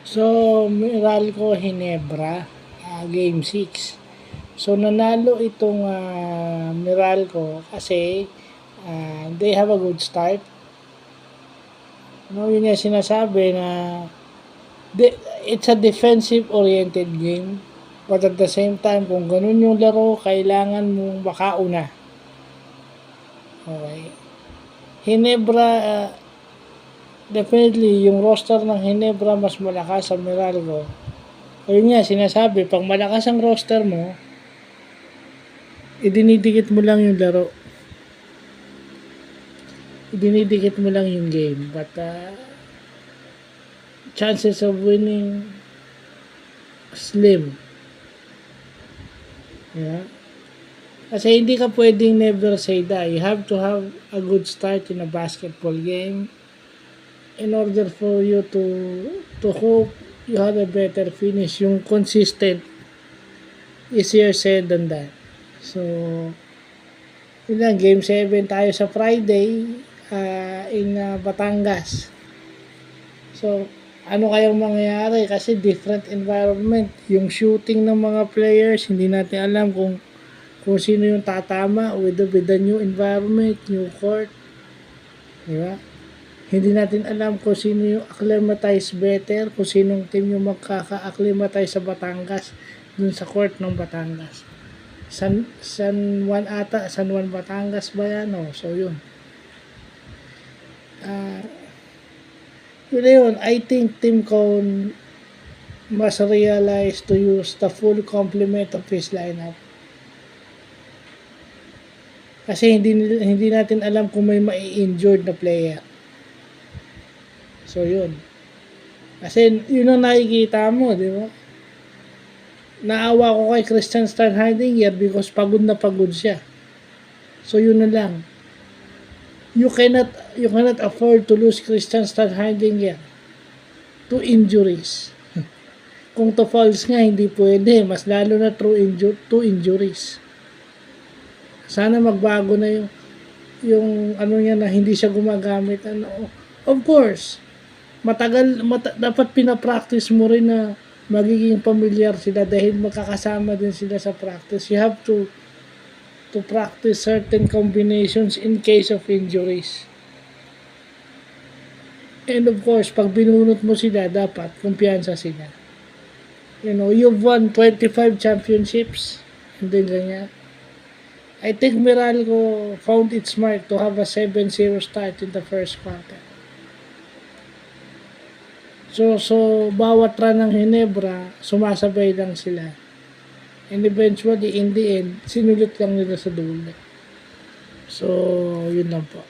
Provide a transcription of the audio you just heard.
So, Meralco Ginebra, Game 6. So, nanalo itong Meralco kasi they have a good start. No, yun yung sinasabi na it's a defensive-oriented game. But at the same time, kung ganun yung laro, kailangan mong makauna. Okay. Ginebra, definitely, yung roster ng Ginebra mas malakas sa Meralco. Ayun nga, sinasabi, pag malakas ang roster mo, idinidikit mo lang yung laro. Idinidikit mo lang yung game. But, chances of winning, slim. Yeah. Kasi hindi ka pwedeng never say die. You have to have a good start in a basketball game in order for you to hope you have a better finish. Yung consistent, easier said than that. So, yun lang, Game 7 tayo sa Friday in Batangas. So, ano kayang mangyayari? Kasi different environment. Yung shooting ng mga players, hindi natin alam kung sino yung tatama with the new environment, new court. Diba? Hindi natin alam kung sino yung acclimatize better, kung sinong team yung magkaka-acclimatize sa Batangas, dun sa court ng Batangas. San Juan Batangas ba yan? Oh, so yun. Yun, I think Team Cone must realize to use the full complement of his lineup. Kasi hindi natin alam kung may mai-injured na player. So, yun. Kasi, yun ang nakikita mo, di ba? Naawa ko kay Christian Steinhardinger because pagod na pagod siya. So, yun na lang. You cannot afford to lose Christian Steinhardinger to injuries. Kung to fouls nga, hindi pwede. Mas lalo na to injuries. Sana magbago na yung ano niya na hindi siya gumagamit. Of course, dapat pinapractice mo rin na magiging familiar sila dahil magkakasama din sila sa practice. You have to practice certain combinations in case of injuries. And of course, pag binunot mo sila, dapat kumpiyansa sila. You know, you've won 25 championships and then ganyan. I think Meralco found it smart to have a 7-0 start in the first quarter. So bawat run ng Ginebra, sumasabay lang sila. And eventually, in the end, sinulit lang nila sa dulo. So, yun lang po.